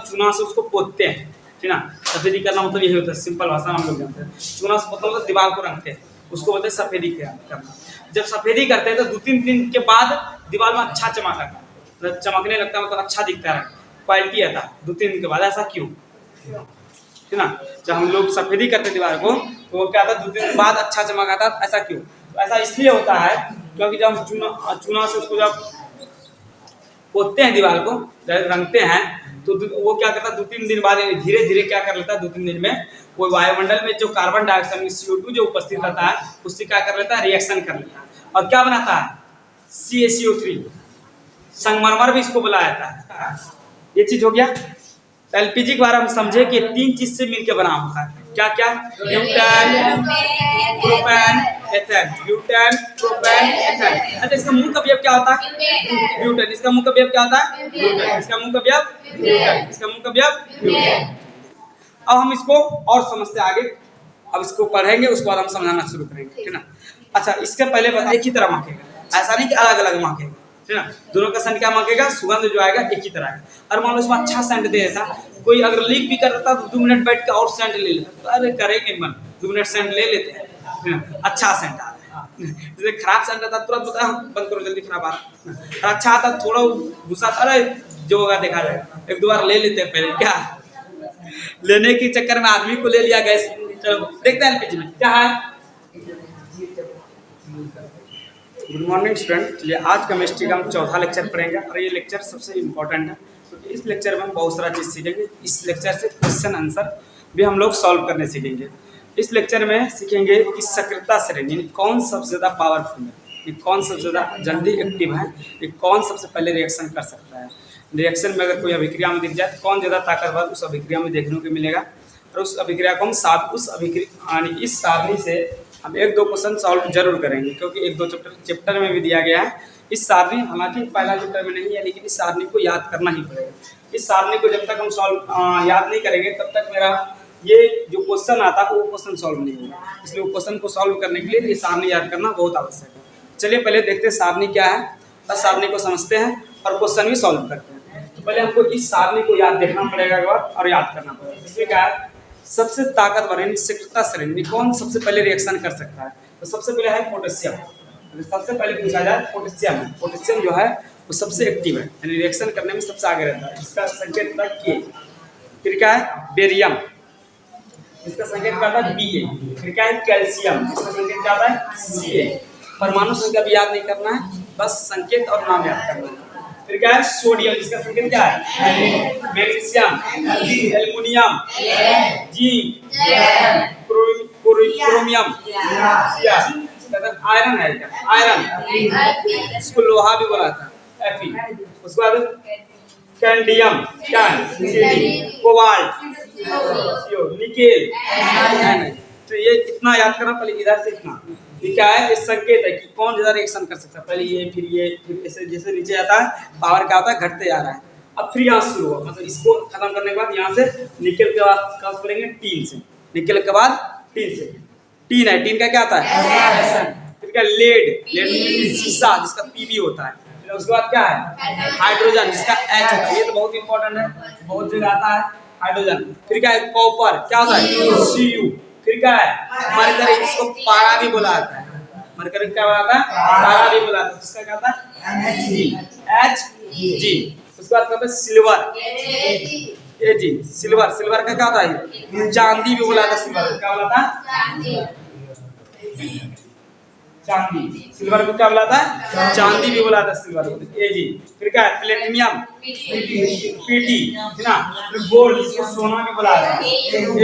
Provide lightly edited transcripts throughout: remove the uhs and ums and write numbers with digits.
चूना से उसको पोतते हैं, ठीक ना। सफेदी करना मतलब यही होता है, सिंपल भाषा में हम लोग जानते हैं। चूना से पोतना मतलब दीवार को रंगते हैं, उसको बोलते हैं सफेदी करना। जब सफेदी करते हैं तो 2-3 दिन के बाद दीवार में अच्छा चमक आता है, मतलब चमकने लगता है, मतलब अच्छा दिखता है, क्वालिटी आता है 2-3 दिन के बाद। ऐसा क्यों, है ना। जब हम लोग सफेदी करते हैं दीवार को तो वो क्या आता है, 2-3 दिन बाद अच्छा चमक आता है। ऐसा क्यों, तो ऐसा इसलिए होता है क्योंकि जब हम चूना से उसको जब पोतते हैं दीवार को, जब रंगते हैं तो वो क्या करता है 2-3 दिन बाद धीरे धीरे क्या कर लेता है, 2-3 दिन में वो वायुमंडल में जो कार्बन डाइऑक्साइड CO2 जो उपस्थित रहता है उससे क्या कर लेता है, रिएक्शन कर लेता है और क्या बनाता है, CaCO3। संगमरमर भी इसको बुलाया जाता है। ये चीज हो गया। LPG के बारे में हम समझे कि 3 चीज से मिलकर बना होता है। क्या क्या, butane, propane, ethane. Butane, propane, ethane. अच्छा, इसका मूल अवयव क्या होता है, ब्यूटेन। इसका मूल अवयव क्या होता है, ब्यूटेन। इसका मूल अवयव ब्यूटेन। इसका मूल अवयव ब्यूटेन। अब हम इसको और समझते आगे, अब इसको पढ़ेंगे उसके बाद हम समझाना शुरू करेंगे, ठीक ना। अच्छा, इसके पहले बता, एक ही तरह मांगेगा, ऐसा नहीं कि अलग अलग मांगेगा, ठीक ना। दोनों का सेंट क्या मांगेगा, सुगंध जो आएगा एक ही तरह है। और मान लो इसमें अच्छा सेंट दे देता, कोई अगर लीक भी कर देता तो 2 मिनट बैठ के और सेंट ले लेता, तो अरे करेंगे मन 2 मिनट सेंट ले लेते हैं, अच्छा सेंट आता है। जैसे खराब सेंट आता तुरंत बता बंद करो जल्दी, खराब आ रहा। अच्छा आता थोड़ा गुस्सा, अरे जो होगा देखा जाएगा, 1-2 बार ले लेते हैं पहले, क्या लेने के चक्कर में आदमी को ले लिया गैस। चलो देखते हैं LPG में क्या है। गुड मॉर्निंग स्टूडेंट, चलिए आज केमिस्ट्री का हम चौथा लेक्चर पढ़ेंगे और ये लेक्चर सबसे इम्पोर्टेंट है क्योंकि तो इस लेक्चर में हम बहुत सारा चीज़ सीखेंगे। इस लेक्चर से क्वेश्चन आंसर भी हम लोग सॉल्व करने सीखेंगे। इस लेक्चर में सीखेंगे कि सक्रियता श्रेणी यानी कौन सबसे ज़्यादा पावरफुल है, ये कौन सबसे ज़्यादा जल्दी एक्टिव है, ये कौन सबसे पहले रिएक्शन कर सकता है। रिएक्शन में अगर कोई अभिक्रिया में दिख जाए तो कौन ज़्यादा ताकतवर उस अभिक्रिया में देखने को मिलेगा और उस अभिक्रिया को हम उस अभिक्रिया यानी इस सारणी से हम 1-2 क्वेश्चन सॉल्व जरूर करेंगे क्योंकि 1-2 चैप्टर में भी दिया गया है। इस सारणी हालांकि पहला चैप्टर में नहीं है लेकिन इस सारणी को याद करना ही पड़ेगा। इस सारणी को जब तक हम याद नहीं करेंगे तब तक मेरा ये जो क्वेश्चन आता है वो क्वेश्चन सॉल्व नहीं होगा, इसलिए वो क्वेश्चन को सॉल्व करने के लिए ये सारणी याद करना बहुत आवश्यक है। चलिए पहले देखते हैं सारणी क्या है, बस सारणी को समझते हैं और क्वेश्चन भी सॉल्व करते हैं। तो पहले हमको इस सारणी को याद देखना पड़ेगा और याद करना पड़ेगा। इसमें क्या है, सबसे ताकतवर यानी सक्रियता श्रेणी कौन सबसे पहले रिएक्शन कर सकता है, तो सबसे पहले है पोटेशियम। सबसे पहले पूछा जाए पोटेशियम है, पोटेशियम जो है वो सबसे एक्टिव है यानी रिएक्शन करने में सबसे आगे रहता है। इसका संकेत तक किए। फिर क्या है बेरियम, इसका संकेत क्या था Ba। फिर क्या है कैल्शियम, इसका संकेत क्या था Ca। परमाणु संख्या भी याद नहीं करना है, बस संकेत और नाम याद करना है। फिर क्या है सोडियम, इसका संकेत क्या है magnesium, aluminium, zinc, chromium, iron है क्या, आयरन इसको लोहा भी बोला था Fe। उसके बाद कैंडियम क्या है कोबाल्ट, निकेल। तो ये इतना याद करना, पहले इधर से इतना ये क्या है, इस संकेत है कि कौन ज्यादा रिएक्शन कर सकता है। पहले ये फिर ऐसे जैसे नीचे आता है पावर क्या होता है घटते जा रहा है। अब फिर यहाँ शुरू हुआ, मतलब इसको खत्म करने के बाद यहाँ से निकेल के बाद कहाँ पढ़ेंगे टीन से, निकेल के बाद टीन से, टीन है, टीन का क्या आता है फिर क्या लेड शीशा जिसका Pb होता है। उसके बाद क्या है हाइड्रोजन जिसका H होता है, ये तो बहुत इंपॉर्टेंट है, बहुत जगह आता है हाइड्रोजन। फिर क्या है कॉपर क्या होता है Cu। फिर क्या है मरकरी जिसको पारा भी बोला जाता है, मरकरी क्या बोला जाता है पारा भी बोला जाता है, जिसका क्या होता है Hg। उसके बाद क्या होता है सिल्वर Ag, सिल्वर, सिल्वर का क्या होता है चांदी भी बोला जाता है, सिल्वर क्या बोला था चांदी, सिल्वर को क्या बुलाता है चांदी भी बुलाता है सिल्वर को Ag। फिर क्या है प्लेटिनियम Pt है ना, फिर गोल्ड इसको सोना भी बुलाता है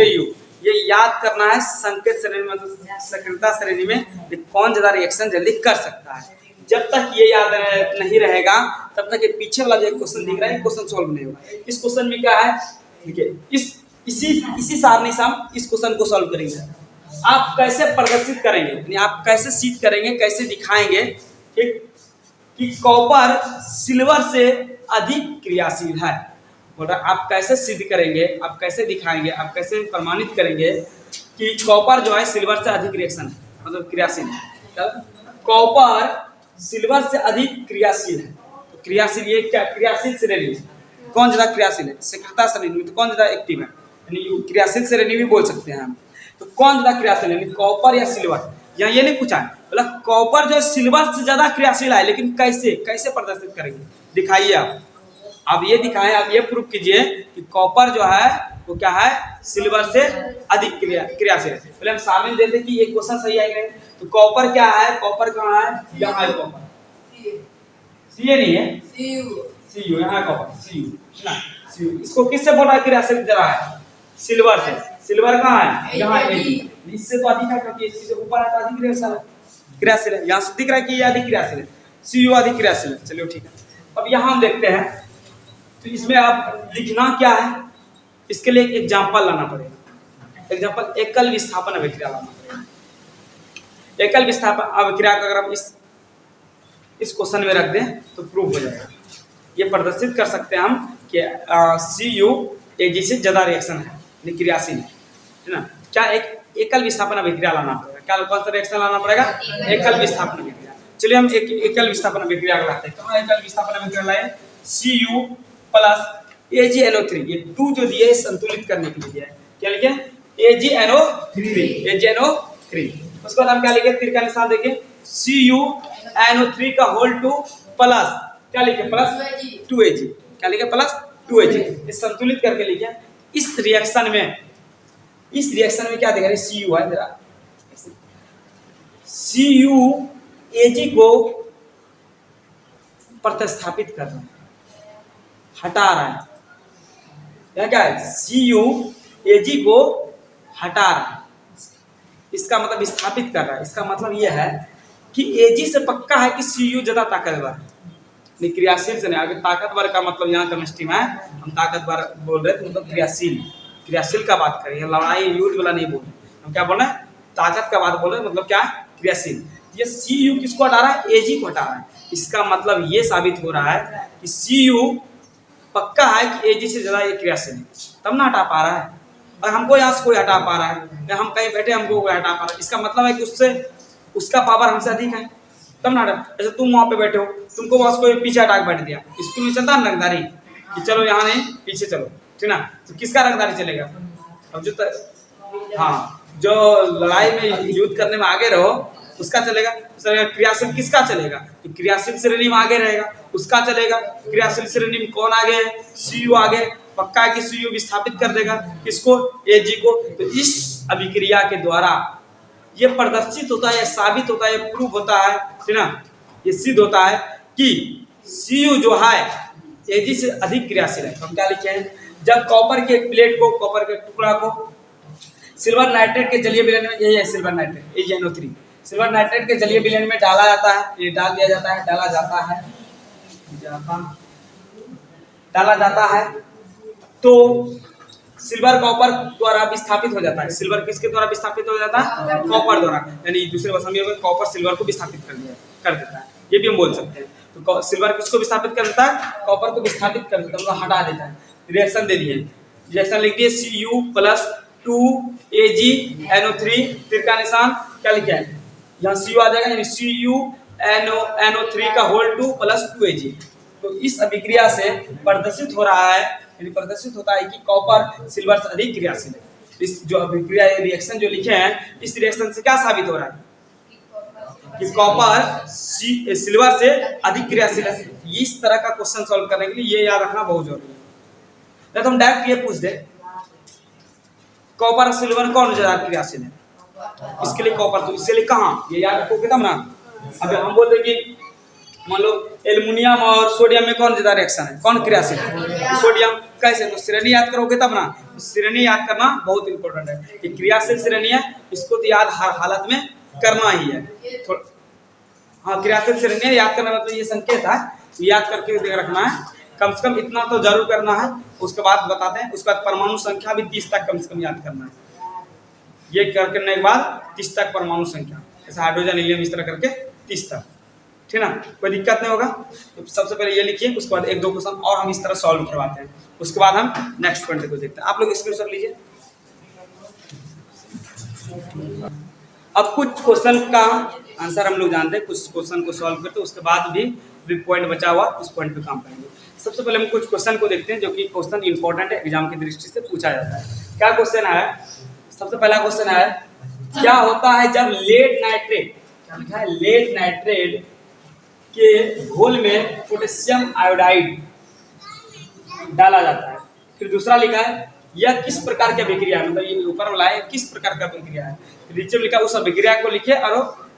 Au। ये याद करना है संकेत श्रेणी में, मतलब सक्रियता श्रेणी में कौन ज्यादा रिएक्शन जल्दी कर सकता है। जब तक ये याद नहीं रहेगा तब तक ये पीछे वाला जो क्वेश्चन दिख रहा है क्वेश्चन सॉल्व नहीं होगा। इस क्वेश्चन में क्या है देखिए, इसी सारणी से हम इस क्वेश्चन को सॉल्व करेंगे। आप कैसे प्रदर्शित करेंगे यानी आप कैसे सिद्ध करेंगे, कैसे दिखाएंगे ठीक कि कॉपर सिल्वर से अधिक क्रियाशील है। बोला आप कैसे सिद्ध करेंगे, आप कैसे दिखाएंगे, आप कैसे प्रमाणित करेंगे कि कॉपर जो है सिल्वर से अधिक रिएक्शन है, मतलब क्रियाशील है। कॉपर सिल्वर से अधिक क्रियाशील है, तो क्रियाशील ये क्या क्रियाशील श्रेणी कौन ज्यादा क्रियाशील है, सक्रियता से नहीं, तो कौन ज्यादा एक्टिव है, यानी क्रियाशील से ऋणी भी बोल सकते हैं हम। तो कौन ज्यादा क्रियाशील है, कॉपर या सिल्वर, यहाँ ये नहीं पूछा है, बोला कॉपर जो सिल्वर से ज्यादा क्रियाशील है, लेकिन कैसे कैसे प्रदर्शित करेंगे, दिखाइए आप ये दिखाएं, आप ये प्रूफ कीजिए कि कॉपर जो है वो क्या है, सिल्वर से अधिक क्रियाशील है। पहले हम साबित देते कि ये क्वेश्चन सही आएगा। तो कॉपर क्या है, कॉपर कहाँ है, यहाँ है कॉपर, सी नहीं है, सी यू, यहाँ कॉपर सी यू ना, सी यू इसको किससे बोल रहा है क्रियाशील जरा है, सिल्वर से। सिल्वर कहाँ है, यहाँ है, इससे तो अधिक है क्योंकि इससे ऊपर है तो अधिक क्रियाशील है, यहाँ से दिख रहा है कि ये अधिक क्रियाशील है, सी यू अधिक क्रियाशील है। चलिए ठीक है, अब यहाँ हम देखते हैं, तो इसमें आप लिखना क्या है, इसके लिए एक एग्जाम्पल लाना पड़ेगा। एग्जाम्पल एकल विस्थापन अभिक्रिया लाना पड़ेगा। एकल विस्थापन अभिक्रिया का अगर हम इस क्वेश्चन में रख दें तो प्रूफ हो जाएगा। ये प्रदर्शित कर सकते हैं हम कि सी यू एजी से ज्यादा रिएक्शन है, क्रियाशील है ना। क्या एक एकल विस्थापन अभिक्रिया लाना पड़ेगा, क्या कौन सा रिएक्शन लाना पड़ेगा, एकल विस्थापन अभिक्रिया। चलिए हम एक एकल विस्थापन अभिक्रिया लाते हैं। कहाँ एकल विस्थापन अभिक्रिया लाए, सी यू प्लस AgNO3, ये 2 जो दिए है संतुलित करने के लिए दिया है, क्या लिखे AgNO3। उसके बाद हम क्या लिखे, तीर का निशान देखिए, CuNO3 का होल 2 प्लस क्या लिखे, प्लस 2Ag, क्या लिखे प्लस 2Ag, ये संतुलित करके लिखे। इस रिएक्शन में क्या दिखा रही, Cu है जरा, CuAg को प्रतिस्थापित कर रहा है, हटा रहा है, क्या है, CuAg को हटा रहा है, इसका मतलब स्थापित कर रहा है। इसका मतलब यह है कि Ag से पक्का है कि Cu ज्यादा ताकतवर है, क्रियाशील से नहीं। अगर ताकतवर का मतलब यहाँ केमिस्ट्री में हम ताकतवर बोल रहे थे, मतलब क्रियाशील का बात करें, लड़ाई युद्ध वाला नहीं बोल रहे हम, क्या बोल रहे हैं, ताकत का बात बोल रहे हैं, मतलब क्या क्रियाशील। ये Cu किसको हटा रहा है, Ag को हटा रहा है। इसका मतलब ये साबित हो रहा है कि Cu पक्का है कि Ag से ज्यादा ये क्रियाशील है, तब ना हटा पा रहा है। और हमको यहाँ से कोई हटा पा रहा है, या हम कहीं बैठे हमको कोई हटा पा रहा है, इसका मतलब है कि उसका पावर हमसे अधिक है, तब ना हटा। जैसे तुम वहाँ पे बैठे हो, तुमको बस कोई पीछे हटा के बैठ दिया, स्कूल में चलता है रंगदारी कि चलो यहाँ नहीं पीछे चलो, ठीक ना, तो किसका रंगदारी चलेगा। अब जो लड़ाई में युद्ध करने में आगे रहो उसका चलेगा। क्रियाशील किसका चलेगा, तो क्रियाशील श्रेणी में आगे रहेगा उसका चलेगा। क्रियाशील श्रेणी में कौन आगे है, Cu आगे, पक्का है कि Cu विस्थापित कर देगा किसको, Ag को। तो इस अभिक्रिया के द्वारा ये प्रदर्शित होता है, ये साबित होता है, ये प्रूफ होता है, ठीक ना, ये सिद्ध होता है कि Cu जो है Ag से अधिक क्रियाशील है। हम क्या लिखे हैं, जब कॉपर के प्लेट को, कॉपर के टुकड़ा को सिल्वर नाइट्रेट के जलीय विलयन में, यही है silver nitrate AgNO3, silver nitrate के जलीय विलयन में डाला जाता है, ये डाल दिया जाता है, डाला जाता है, तो सिल्वर कॉपर द्वारा विस्थापित हो जाता है। सिल्वर किसके द्वारा विस्थापित हो जाता है, कॉपर द्वारा, यानी दूसरे भाषा में कॉपर सिल्वर को विस्थापित कर देता है, ये भी हम बोल सकते हैं। तो सिल्वर किसको विस्थापित कर देता है, कॉपर को विस्थापित कर देता है, मतलब हटा देता है। रिएक्शन दे दिए, रिएक्शन लिख दिए Cu प्लस 2AgNO3, तीर का निशान क्या लिखा है, यहाँ Cu आ जाएगा, यानी CuNO3 का होल 2 प्लस 2Ag। तो इस अभिक्रिया से प्रदर्शित हो रहा है, यानी प्रदर्शित होता है कि कॉपर सिल्वर से अधिक क्रियाशील है। इस जो अभिक्रिया रिएक्शन जो लिखे हैं, इस रिएक्शन से क्या साबित हो रहा है कि कॉपर सिल्वर से अधिक क्रियाशील है। इस तरह का क्वेश्चन सॉल्व करने के लिए ये याद रखना बहुत जरूरी है। तो हम डायरेक्ट ये पूछ दे, कॉपर और सिल्वर कौन ज्यादा क्रियाशील है, इसके लिए कॉपर, तो इसके लिए कहाँ, ये याद रखोगे तब ना। अब हम बोल रहे कि मान लो एल्युमिनियम और सोडियम में कौन ज्यादा रिएक्शन है, कौन क्रियाशील है, सोडियम। कैसे, तो श्रेणी याद करोगे तब ना। तो श्रेणी याद करना बहुत इंपॉर्टेंट है, ये क्रियाशील श्रेणी है, इसको तो याद हर हालत में करना ही है। हाँ, क्रियाशील श्रेणी याद करना मतलब ये संकेत है, तो याद करके रखना है, कम से कम इतना तो जरूर करना है। उसके बाद बताते हैं, उसके बाद परमाणु संख्या भी 30 तक कम से कम याद करना है। ये करने के बाद 30 तक परमाणु संख्या, जैसे हाइड्रोजन हीलियम इस तरह करके 30 तक, ठीक ना, कोई दिक्कत नहीं होगा। तो सबसे पहले ये लिखिए, उसके बाद 1-2 क्वेश्चन और हम इस तरह सॉल्व करवाते हैं, उसके बाद हम नेक्स्ट पॉइंट को देखते हैं। आप लोग स्क्रीनशॉट लीजिए। अब कुछ क्वेश्चन का आंसर हम लोग जानते हैं, कुछ क्वेश्चन को सॉल्व करते हैं, उसके बाद भी पॉइंट बचा हुआ उस पॉइंट पे काम करेंगे। सबसे पहले हम कुछ क्वेश्चन को देखते हैं जो कि क्वेश्चन इंपॉर्टेंट है, एग्जाम की दृष्टि से पूछा जाता है। क्या क्वेश्चन है? सबसे पहला क्वेश्चन है, क्या होता है जब लेड नाइट्रेट, क्या लिखा है, लेड नाइट्रेट के घोल में पोटेशियम आयोडाइड डाला जाता है। फिर दूसरा लिखा है, यह किस प्रकार की अभिक्रिया है, मतलब ये ऊपर वाला है किस प्रकार का अभिक्रिया है। नीचे लिखा उस अभिक्रिया को लिखे और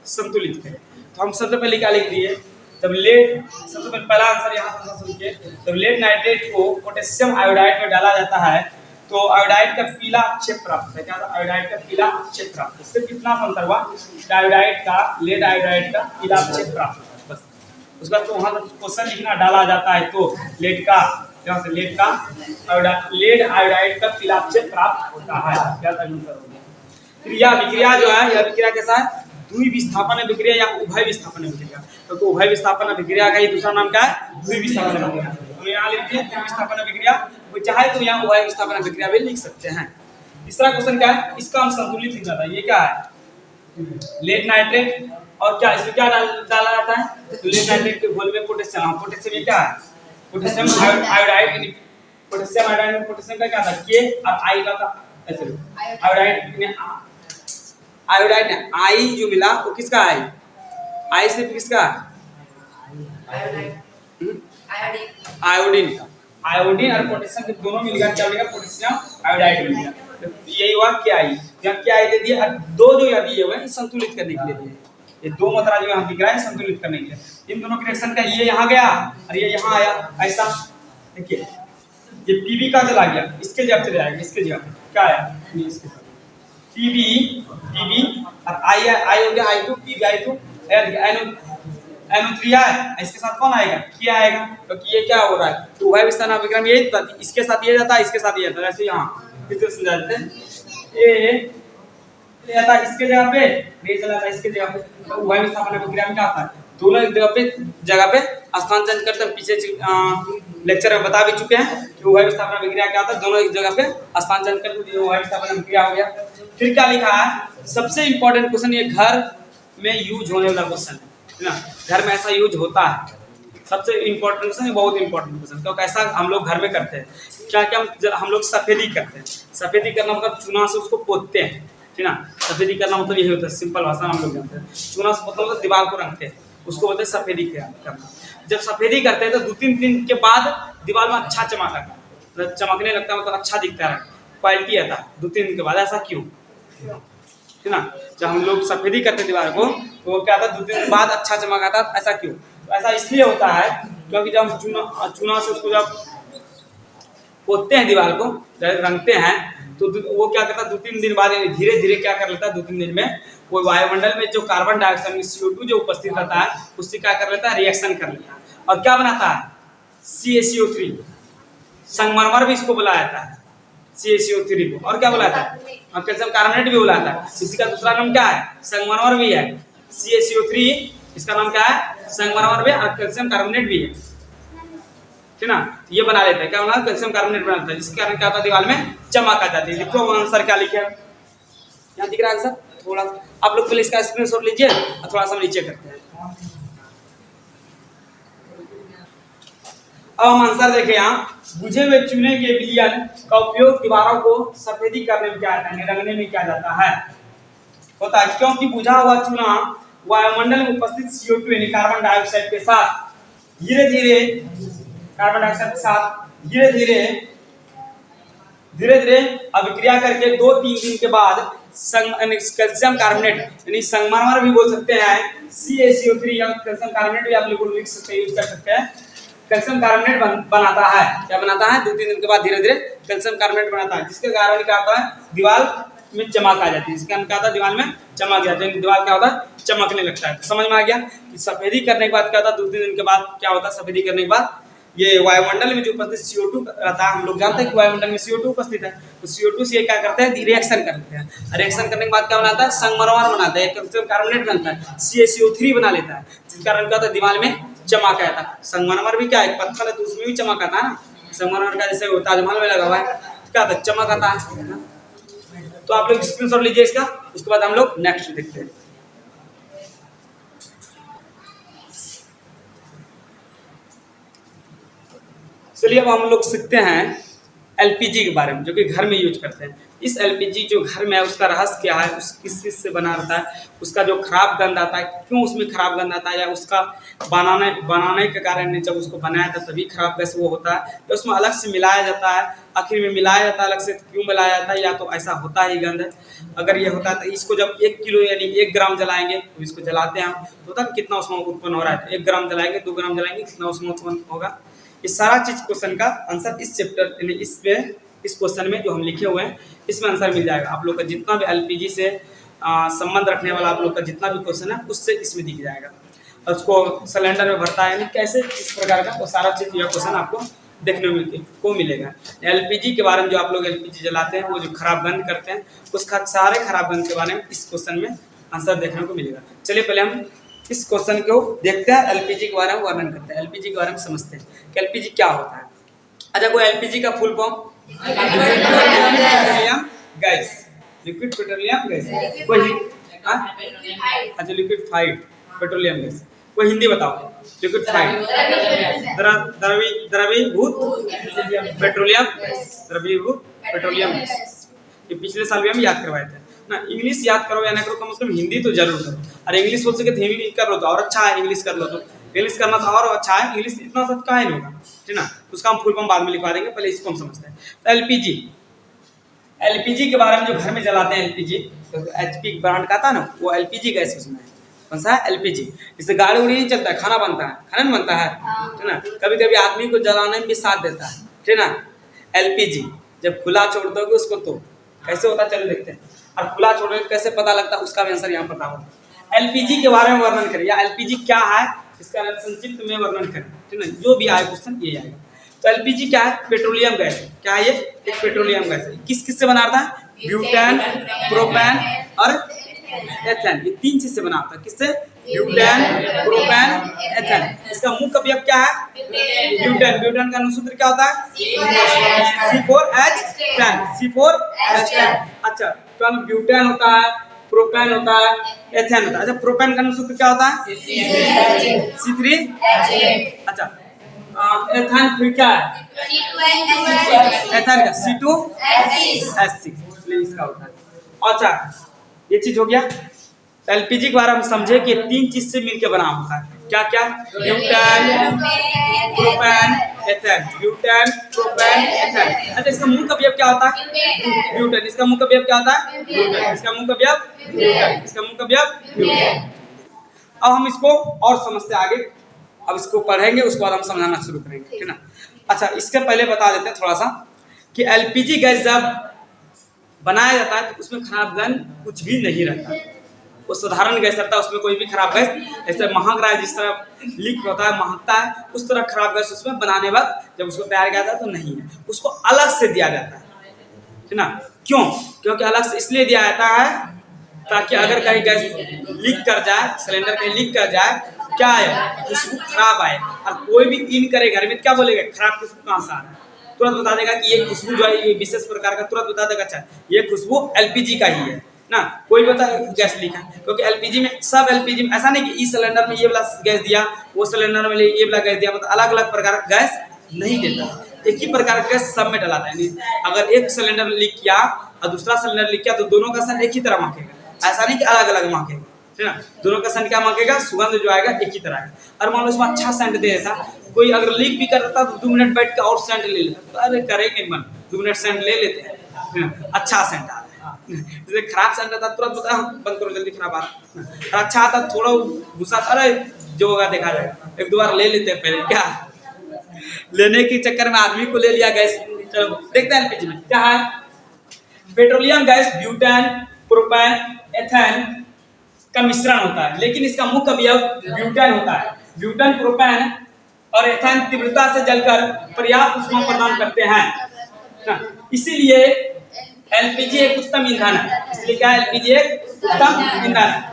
संतुलित करें। तो हम सबसे पहले क्या लिख दिए, जब लेड, सबसे पहले पहला आंसर यहाँ से सुनिए, जब लेड नाइट्रेट को पोटेशियम आयोडाइड में डाला जाता है तो आयोडाइड का पीला अवक्षेप प्राप्त है। क्या था? आयोडाइड का पीला अवक्षेप प्राप्त। इससे कितना अंतर हुआ? आयोडाइड का, लेड आयोडाइड का पीला अवक्षेप प्राप्त होता है। बस उसका तो वहाँ क्वेश्चन लिखना, डाला जाता है तो लेड का, यहाँ से लेड का लेड आयोडाइड का पीला अवक्षेप प्राप्त होता है। क्या था आंसर हो गया। फिर यह अभिक्रिया जो है, यह अभिक्रिया कैसा है? द्वि विस्थापन अभिक्रिया या उभय विस्थापन अभिक्रिया। तो उभय विस्थापन अभिक्रिया का ही दूसरा नाम क्या है? द्वि विस्थापन अभिक्रिया। तो यहाँ लिख दिए द्वि विस्थापन अभिक्रिया, वो चाहे तो यहाँ उभय विस्थापन अभिक्रिया भी लिख सकते हैं। तीसरा क्वेश्चन क्या है? इसका हम संतुलित लिखना था। ये क्या है? लेड नाइट्रेट और क्या इसमें क्या डाला जाता है? तो लेड नाइट्रेट के घोल में पोटेशियम, पोटेशियम ये क्या है? Potassium iodide. पोटेशियम आयोडाइड में पोटेशियम का क्या था? के और आई का था ऐसे आयोडाइड में, आयोडाइड ने आई जो मिला वो किसका है? आई से किसका? आयोडीन का। आयोडीन और पोटेशियम के दोनों मिलकर क्या बनेगा? पोटेशियम आयोडाइड बन गया। तो यही हुआ क्या आई, यहाँ क्या आई दे दिया, और दो जो यहाँ दिए हुए हैं संतुलित करने के लिए दिए। ये दो मात्रा जो यहाँ दिख रहा है संतुलित करने के लिए। इन दोनों के रिएक्शन का ये यहाँ गया और ये यहाँ आया, ऐसा देखिए ये पीबी का चला गया, इसके जगह चले जाएगा, इसके जगह क्या आया? इसके साथ पीबी, पीबी और आई, आई हो गया I2, पीबी I2, NO3 है, इसके साथ कौन आएगा? क्या आएगा? क्योंकि तो ये क्या हो रहा है? तो उभय विस्थापन अभिक्रिया में यही था, इसके साथ ये जाता है, इसके साथ ये जाता है। ऐसे यहाँ किस तरह समझा देते हैं, ये जाता है इसके जगह पे, ये चला जाता है इसके जगह पे। तो उभय विस्थापन अभिक्रिया में क्या होता है? दोनों एक जगह पे स्थान चेंज करते हैं। पीछे लेक्चर में बता भी चुके हैं कि उभय विस्थापन अभिक्रिया क्या होता है, दोनों एक जगह पे स्थान चेंज करते हैं, उभय विस्थापन अभिक्रिया हो गया। फिर क्या लिखा है? सबसे इंपॉर्टेंट क्वेश्चन, ये घर में यूज होने वाला क्वेश्चन है ना, घर में ऐसा यूज होता है। सबसे इंपॉर्टेंट क्वेश्चन है, बहुत इंपॉर्टेंट क्वेश्चन, क्योंकि ऐसा हम लोग घर में करते हैं। क्या क्या हम लोग सफेदी करते हैं। सफेदी करना मतलब चूना से उसको पोतते हैं, ठीक ना। सफेदी करना मतलब यही होता है, सिंपल भाषा हम लोग जानते हैं। चूना से मतलब दीवार को रंगते हैं, उसको बोलते हैं सफेदी करना। जब सफेदी करते हैं तो 2-3 दिन के बाद दीवार में अच्छा चमक आता है, चमकने लगता है, मतलब अच्छा दिखता है, क्वालिटी आता है 2-3 दिन के बाद। ऐसा क्यों? ठीक ना। जब हम लोग सफेदी करते दीवार को तो क्या आता है? 2-3 दिन बाद अच्छा चमक आता है। ऐसा क्यों? तो ऐसा इसलिए होता है क्योंकि जब हम चूना से उसको जब पोतते हैं, दीवार को रंगते हैं, तो वो क्या करता है? 2-3 दिन बाद धीरे धीरे क्या कर लेता है? 2-3 दिन में वो वायुमंडल में जो कार्बन डाइऑक्साइड CO2 जो उपस्थित रहता है उससे क्या कर लेता है? रिएक्शन कर लेता है और क्या बनाता है? CaCO3। संगमरमर भी इसको बुलाया जाता है, CaCO3 को। और क्या बुलाता है? और कैल्शियम कार्बोनेट भी बुलाता है। इसी का दूसरा नाम क्या है? संगमरमर भी है। CaCO3 इसका नाम क्या है? संगमरमर भी और कैल्शियम कार्बोनेट भी है, ठीक ना। ये बना लेते हैं, क्या बना? कैल्शियम कार्बोनेट बनाता है, जिसके कारण क्या होता है? दीवार में चमक आ जाती है। लिखो आंसर क्या लिखे, यहाँ दिख रहा है आंसर। थोड़ा आप लोग पहले इसका स्क्रीनशॉट लीजिए और थोड़ा सा नीचे करते हैं। अब हम आंसर देखें यहाँ, बुझे हुए चूने के विलयन का उपयोग दीवारों को सफेदी करने में क्या जाता है? रंगने में क्या जाता है? होता है क्योंकि बुझा हुआ चूना वायुमंडल में उपस्थित CO2 यानी कार्बन डाइऑक्साइड के साथ धीरे धीरे, कार्बन डाइऑक्साइड के साथ धीरे धीरे अभिक्रिया करके 2-3 दिन के बाद कैल्शियम कार्बोनेट यानी संगमरमर भी बोल सकते हैं, CaCO3 या कैल्शियम कार्बोनेट भी आप लोग लिख सकते हैं, यूज कर सकते हैं। कैल्शियम कार्बोनेट बनाता है, क्या बनाता है? 2-3 दिन के बाद धीरे धीरे कैल्शियम कार्बोनेट बनाता है, जिसके कारण क्या होता है? दीवार में चमक आ जाती है। इसके कारण क्या होता है? दीवार में चमक जाती है, दीवार क्या होता है? चमकने लगता है। समझ में आ गया कि सफेदी करने के बाद क्या होता है? 2-3 दिन के बाद क्या होता है? सफेदी करने के बाद ये वायुमंडल में जो उपस्थित CO2 रहता है, हम लोग जानते हैं कि वायुमंडल में CO2 उपस्थित है, तो CO2 से क्या करते हैं? रिएक्शन करते हैं। रिएक्शन करने के बाद क्या बनाता है? संगमरमर बनाता है, कैल्शियम कार्बोनेट बनता है, CaCO3 बना लेता है, जिस कारण क्या होता है? दीवार में चमक आता है। संगमरमर भी क्या है? पत्थर है तो उसमें भी चमक आता है ना। संगमरमर का जैसे ताजमहल में लगा हुआ है, क्या होता है? चमक आता है। तो आप लोग स्क्रीनशॉट लीजिए इसका, उसके बाद हम लोग नेक्स्ट देखते हैं। चलिए अब हम लोग सीखते हैं एलपीजी के बारे में, जो कि घर में यूज करते हैं। इस एलपीजी जो घर में है उसका रहस्य क्या है, उस किस चीज़ से बना रहता है, उसका जो खराब गंध आता है क्यों उसमें खराब गंध आता है, या उसका बनाने के कारण जब उसको बनाया था तभी खराब गैस वो होता है, या उसमें अलग से मिलाया जाता है, आखिर में मिलाया जाता है अलग से, क्यों मिलाया जाता है, या तो ऐसा होता ही गंध है। अगर ये होता है तो इसको जब 1 किलो यानी 1 ग्राम जलाएंगे तो इसको जलाते हैं हम, तो तब कितना उसमें उत्पन्न हो रहा है, 1 ग्राम जलाएंगे 2 ग्राम जलाएंगे कितना उसमें उत्पन्न होगा। इस सारा चीज क्वेश्चन का आंसर इस चैप्टर यानी इस क्वेश्चन में जो हम लिखे हुए हैं इसमें आंसर मिल जाएगा। आप लोग का जितना भी एलपीजी से संबंध रखने वाला आप लोग का जितना भी क्वेश्चन है उससे इसमें दिख जाएगा। और उसको सिलेंडर में भरता है यानी कैसे किस प्रकार का, वो सारा चीज यह क्वेश्चन आपको देखने को मिलेगा। एलपीजी के बारे में जो आप लोग एलपीजी जलाते हैं वो जो खराब गंध करते हैं उसका सारे खराब गंध के बारे में इस क्वेश्चन में आंसर देखने को मिलेगा। चलिए पहले हम इस क्वेश्चन को देखते हैं, एलपीजी के बारे में वर्णन करते हैं, एलपीजी के बारे में समझते हैं कि एलपीजी क्या होता है। अच्छा, कोई एलपीजी का full form? Petroleum gas, liquid petroleum gas. कोई अच्छा, लिक्विफाइड पेट्रोलियम गैस, कोई हिंदी बताओ। लिक्विफाइड द्रवीभूत पेट्रोलियम, द्रवीभूत पेट्रोलियम गैस। ये पिछले साल भी हम याद करवाए थे ना। इंग्लिश याद करो या ना करो, कम से कम हिंदी तो जरूर करो। अरे इंग्लिश हो सके तो हिंदी कर लो तो और अच्छा है, इंग्लिश कर लो तो इंग्लिश करना तो और अच्छा है, इंग्लिश इतना सब का नहीं होगा, ठीक ना। उसका हम फुल फॉर्म बाद में लिखवा देंगे, पहले इसको हम समझते हैं। तो एलपीजी, एलपीजी के बारे में जो घर में जलाते हैं एलपीजी, तो एचपी ब्रांड का था ना, वो एलपीजी गैस उसमें है। कौन सा है? एलपीजी। इससे गाड़ी उड़ी नहीं चलता है, खाना बनता है, खाना नहीं बनता है, ठीक ना। कभी कभी आदमी को जलाने में भी साथ देता है, ठीक ना। एलपीजी जब खुला छोड़ दोगे उसको तो कैसे होता है, चलो देखते हैं। और खुला छोड़ने कैसे पता लगता है उसका भी आंसर यहाँ पता होगा। एलपीजी के बारे में वर्णन करें, या एलपीजी क्या है इसका संक्षिप्त में वर्णन करें, ठीक है। जो भी आए क्वेश्चन ये आएगा। तो एलपीजी क्या है? पेट्रोलियम गैस है। क्या है ये? एक पेट्रोलियम गैस है। किस किस से बना था? ब्यूटेन, प्रोपेन और एथेन, ये 3 चीज से बना होता है। किससे? Butane, propane, ethane. इसका मुख्य अवयव क्या है? ब्यूटेन। ब्यूटेन का अनुसूत्र क्या होता है? C4H10, C4H10। अच्छा, तो ब्यूटेन होता है, प्रोपेन होता है, एथेन होता है। अच्छा, प्रोपेन का अनुसूत्र क्या होता है? C3H8। अच्छा, एथेन फिर क्या है? एथेन का C2H6 इसका होता है। अच्छा, ये चीज हो गया। एलपीजी के बारे में समझे कि 3 चीज से मिलकर बना होता है। क्या क्या? Butane, propane, ethane. Butane, propane, ethane. अच्छा, इसका मुख्य अवयव क्या होता है? ब्यूटेन। इसका मुख्य अवयव क्या होता है? ब्यूटेन। इसका मुख्य अवयव ब्यूटेन। इसका मुख्य अवयव ब्यूटेन। अब हम इसको और समझते आगे, अब इसको पढ़ेंगे उसके बाद हम समझाना शुरू करेंगे, ठीक ना। अच्छा, इसके पहले बता देते हैं थोड़ा सा कि एलपीजी गैस जब बनाया जाता है तो उसमें खराब गंध कुछ भी नहीं रहता। वो साधारण गैस रहता है, उसमें कोई भी खराब गैस ऐसे महक रहा है जिस तरह लीक होता है, महकता है, उस तरह खराब गैस उसमें बनाने वक्त जब उसको तैयार किया जाता है तो नहीं है। उसको अलग से दिया जाता है, ठीक ना। क्यों? क्योंकि अलग से इसलिए दिया जाता है ताकि अगर कहीं गैस लीक कर जाए, सिलेंडर कहीं लीक कर जाए, क्या है, खुशबू खराब आए, और कोई भी इन करे घर में क्या बोलेगा, खराब खुशबू कहाँ से आ रहा है, तुरंत बता देगा कि ये खुशबू जो है ये विशेष प्रकार का, तुरंत बता देगा अच्छा ये खुशबू एलपीजी का ही है ना। कोई बता गैस लीक है, क्योंकि एलपीजी में सब एलपीजी में ऐसा नहीं कि इस सिलेंडर में ये वाला गैस दिया, वो सिलेंडर में ये वाला गैस दिया, मतलब अलग अलग प्रकार का गैस नहीं देता, एक ही प्रकार का गैस सब में डलाता है। अगर एक सिलेंडर लीक किया और दूसरा सिलेंडर लीक किया तो दोनों का सेंट एक ही तरह महकेगा, ऐसा नहीं कि अलग अलग महकेगा, ठीक ना। दोनों का सेंट क्या महकेगा, सुगंध जो आएगा एक ही तरह है। और मान लो इसमें अच्छा सेंट दे देता, कोई अगर लीक भी कर देता तो 2 मिनट बैठ के और सेंट ले लेता, तो अरे करेंगे मन 2 मिनट सेंट ले लेते हैं, अच्छा सेंट आता है। जैसे खराब सेंट आता तुरंत बता बंद करो जल्दी, खराब आ रहा, अच्छा आता थोड़ा गुस्सा, अरे जो होगा देखा जाएगा, 1-2 बार ले लेते हैं पहले, क्या लेने के चक्कर में आदमी को ले लिया गैस। चलो देखते हैं एलपीजी में क्या है। Petroleum gas butane, propane, ethane का मिश्रण होता है, लेकिन इसका मुख्य अवयव ब्यूटेन होता है। ब्यूटेन, प्रोपेन और एथेन तीव्रता से जलकर पर्याप्त ऊष्मा प्रदान करते हैं, इसीलिए एलपीजी एक उत्तम ईंधन है। इसलिए क्या है, एलपीजी एक उत्तम ईंधन है।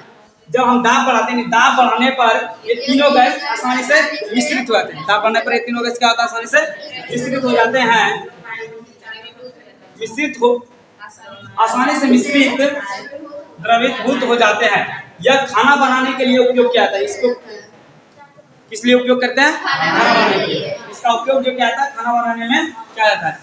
जब हम दाब बढ़ाते हैं, दाब बढ़ाने पर ये तीनों गैस आसानी से मिश्रित हो जाते हैं। दाब बढ़ने पर ये तीनों गैस क्या होता है, आसानी से मिश्रित हो जाते हैं, आसानी से मिश्रित द्रवीभूत हो जाते हैं। यह खाना बनाने के लिए उपयोग किया जाता है। इसको किस लिए उपयोग करते हैं? खाना बनाने के लिए। इसका उपयोग जो क्या था खाना बनाने में क्या जाता है?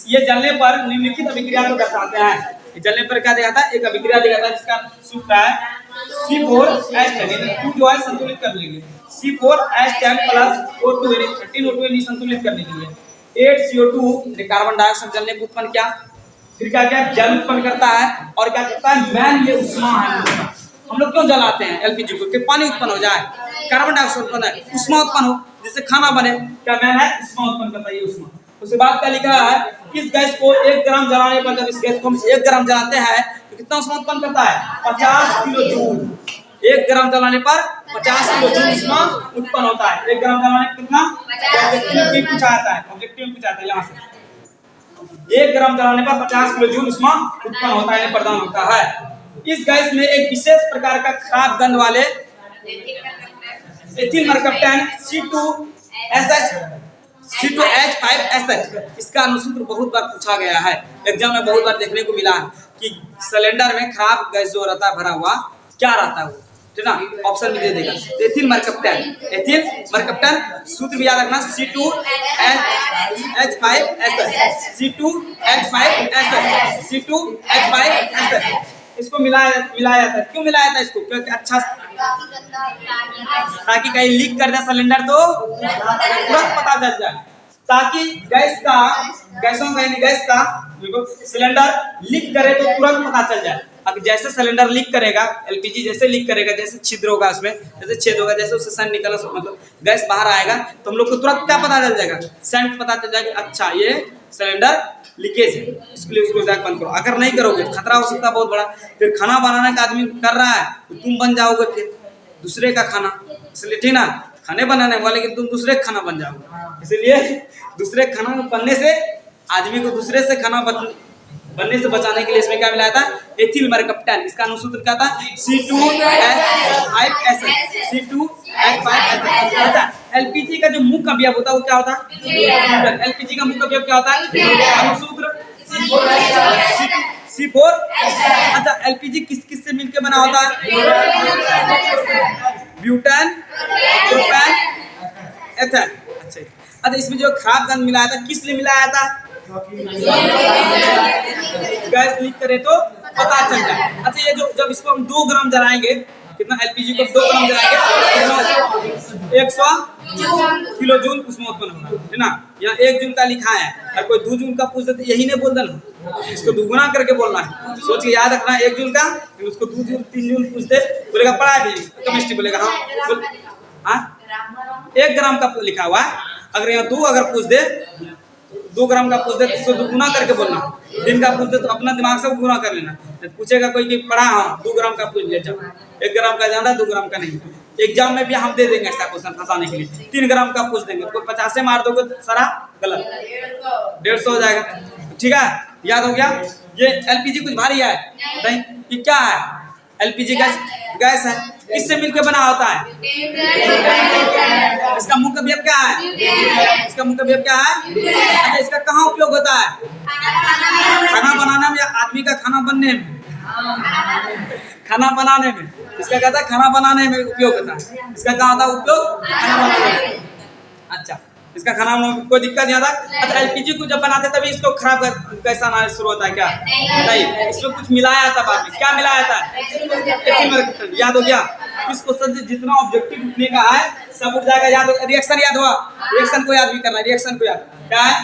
ये जलने पर निम्नलिखित अभिक्रिया को दर्शाते हैं। ये जलने पर क्या दिखाता है? एक अभिक्रिया दिखाता है जिसका सूत्र है C4H10। टू जो है संतुलित करने के लिए C4H10 प्लस O2 यानी 13O2 यानी संतुलित करने के लिए 8CO2 कार्बन डाइऑक्साइड जलने को उत्पन्न किया। फिर क्या क्या जल उत्पन्न करता है और क्या करता है? मैन ये उष्मा है। हम लोग क्यों जलाते हैं एलपीजी को? कि पानी उत्पन्न हो जाए, कार्बन डाइऑक्साइड उत्पन्न है, उष्मा उत्पन्न हो जिससे खाना बने। क्या मैन है? उष्मा उत्पन्न करता है ये उष्मा। उसके बाद क्या लिखा है? इस गैस को 1 ग्राम जलाने पर, जब इस गैस को हम 1 ग्राम जलाते हैं तो कितना उष्मा उत्पन्न करता है? 50 किलो जूल। 1 ग्राम जलाने पर 50 किलो जूल उष्मा उत्पन्न होता है। 1 ग्राम जलाने पर कितना? ऑब्जेक्टिव पूछा जाता है, ऑब्जेक्टिव पूछा जाता है यहाँ से। 1 ग्राम जलाने पर 50 किलो जूल उष्मा उत्पन्न होता है, प्रदान होता है। इस गैस में एक विशेष प्रकार का खराब गंध वाले एथिल मरकप्टन C2H5SH, इसका अनुसूत्र बहुत बार पूछा गया है, एग्जाम में बहुत बार देखने को मिला है कि सिलेंडर में खराब गैस जो रहता है भरा हुआ क्या रहता है वो, ठीक ना? ऑप्शन में दे देगा एथिल मरकप्टन। सूत्र भी याद रखना C2H5SH। इसको मिलाया जाता है। क्यों मिलाया जाता है इसको? क्योंकि अच्छा ताकि कहीं लीक कर दे सिलेंडर तो तुरंत पता चल जाए, ताकि गैस का सिलेंडर लीक करे तो तुरंत पता चल जाए। अब जैसे सिलेंडर लीक करेगा, एलपीजी जैसे लीक करेगा, जैसे छिद्र होगा उसमें, जैसे छेद होगा, जैसे उससे सेंट निकला मतलब गैस बाहर आएगा तो हम लोग को तुरंत क्या पता चल जाएगा? सेंट पता चल जाएगा। अच्छा ये सिलेंडर लीकेज है, इसके लिए उसको जाके बंद करो। अगर नहीं करोगे तो खतरा हो सकता है बहुत बड़ा। फिर खाना बनाने का आदमी कर रहा है तो तुम बन जाओगे फिर दूसरे का खाना, इसलिए ठीक ना? खाने बनाने वाले लेकिन तुम दूसरे का खाना बन जाओगे। इसलिए दूसरे खाना बनने से आदमी को दूसरे से खाना बनने से बचाने के लिए इसमें क्या मिलाया था? एथिल मरकप्टन। इसका अनुसूत्र क्या था? C2H5SH। एलपीजी का जो मुख्य अवयव होता है वो क्या होता है? एलपीजी का मुख्य अवयव क्या होता है? अनुसूत्र C4। अच्छा एलपीजी किस किस से मिलकर बना होता है? Butane, propane, ethane. अच्छा इसमें जो खराब गंध मिलाया था किस लिए मिलाया था? गैस लीक करे तो पता चल जाए। अच्छा ये जो जब इसको हम 2 ग्राम जलाएंगे, कितना एलपीजी को 2 ग्राम जलाएंगे 100 किलो जूल उसमें उत्पन्न होगा, है ना? यहाँ 1 जूल का लिखा है, और कोई 2 जूल का पूछ दे तो यही नहीं बोल देना, इसको दुगुना करके बोलना है। सोच के याद रखना 1 जूल का, उसको 2 जूल 3 जूल पूछ दे, बोलेगा पढ़ा भी केमिस्ट्री, बोलेगा हाँ 1 ग्राम का लिखा हुआ है। अगर यहाँ 2 अगर पूछ दे, 2 ग्राम का पूछ दे तो इसको गुना करके बोलना। दिन का पूछ दे तो अपना दिमाग से गुना कर लेना। पूछेगा कोई कि पढ़ा हाँ 2 ग्राम का पूछ ले जाओ, 1 ग्राम का ज्यादा 2 ग्राम का नहीं। एग्जाम में भी हम दे देंगे ऐसा क्वेश्चन फंसाने के लिए। 3 ग्राम का पूछ देंगे, कोई 50 से मार दोगे तो सारा गलत, 150 हो जाएगा। ठीक है, याद हो गया? ये एलपीजी कुछ भारी है नहीं, ये क्या है? एलपीजी गैस है, किससे मिलकर बना होता है? इसका मुख्य अवयव क्या है? इसका मुख्य अवयव क्या है? अच्छा इसका कहाँ उपयोग होता है? खाना बनाने में या आदमी का खाना बनने में? खाना बनाने में। इसका कहता है खाना बनाने में उपयोग होता है। इसका कहाँ होता है उपयोग? खाना बनाने में। अच्छा इसका खाना बनाने में कोई दिक्कत नहीं आता। अच्छा एलपीजी को जब बनाते तभी इसको खराब कैसा आना शुरू होता है क्या? नहीं, इसमें कुछ मिलाया था बाद में। क्या मिलाया था? याद हो गया? इस क्वेश्चन से जितना ऑब्जेक्टिव उठने का है सब उठ जाएगा। याद हो? रिएक्शन याद हुआ? रिएक्शन को याद भी करना। रिएक्शन को याद क्या है?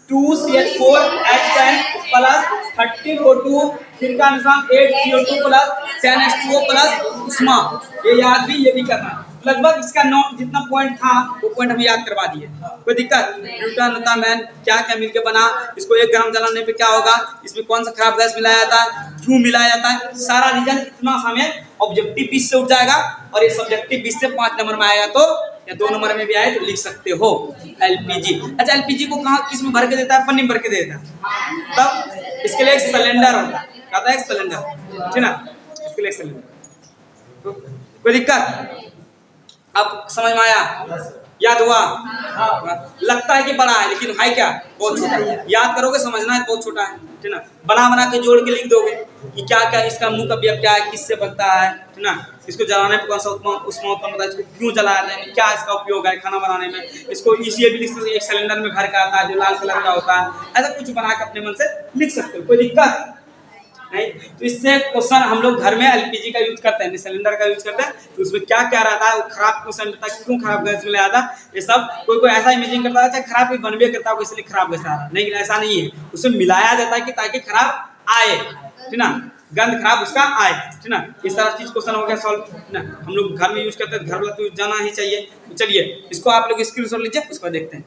2CH4H10 प्लस 13O2, फिर का निशान 8CO2 प्लस 10H2O प्लस उष्मा। ये याद भी, ये भी करना। लगभग इसका जितना पॉइंट था वो पॉइंट हमें याद करवा दिए। कोई दिक्कत? ब्यूटेन होता मैन क्या क्या मिलकर बना, इसको 1 ग्राम जलाने पे क्या होगा, इसमें कौन सा खराब गैस मिलाया जाता है, क्यों मिलाया जाता है, सारा रीजन इतना हमें ऑब्जेक्टिव 20 से उठ जाएगा। और ये सब्जेक्टिव 20 से 5 नंबर में आएगा तो, या 2 नंबर में भी आए तो लिख सकते हो एलपीजी। अच्छा एलपीजी को कहाँ किस में भर के देता है? पन्नी भर के देता है। तब इसके लिए एक सिलेंडर होता है, कहता है एक सिलेंडर, ठीक ना? इसके लिए सिलेंडर। कोई दिक्कत? अब समझ में आया? याद हुआ? लगता है कि बड़ा है लेकिन है क्या, बहुत छोटा है। याद करोगे समझना है बहुत छोटा है, ठीक ना। बना बना के जोड़ के लिख दोगे कि क्या क्या इसका मुंह का अवयव क्या है, किससे बनता है, ठीक ना। इसको जलाने पर कौन सा उष्मा उत्पन्न होता है, इसको क्यों जलाया जाता है, क्या इसका उपयोग है खाना बनाने में। इसको इसी भी लिख सकते हो, एक सिलेंडर में भर के आता है जो लाल कलर का होता है, ऐसा कुछ बना के अपने मन से लिख सकते हो, कोई दिक्कत नहीं। तो इससे क्वेश्चन हम लोग घर में एलपीजी का यूज करते हैं, सिलेंडर का यूज करते हैं, तो उसमें क्या क्या रहता है, वो खराब क्यों रहता है, क्यों खराब गैस मिला था, ये सब कोई कोई ऐसा इमेजिंग करता है खराब भी बनवे करता है इसलिए खराब गैस आ रहा है, नहीं ऐसा नहीं है। उसमें मिलाया जाता है कि ताकि खराब आए, ठीक ना, गंध खराब उसका आए, ठीक ना। इस तरह चीज क्वेश्चन हो गया सॉल्व, ठीक ना। हम लोग घर में यूज करते हैं, घर वाला तो जाना ही चाहिए। चलिए इसको आप लोग स्क्रीनशॉट लीजिए, उसको देखते हैं।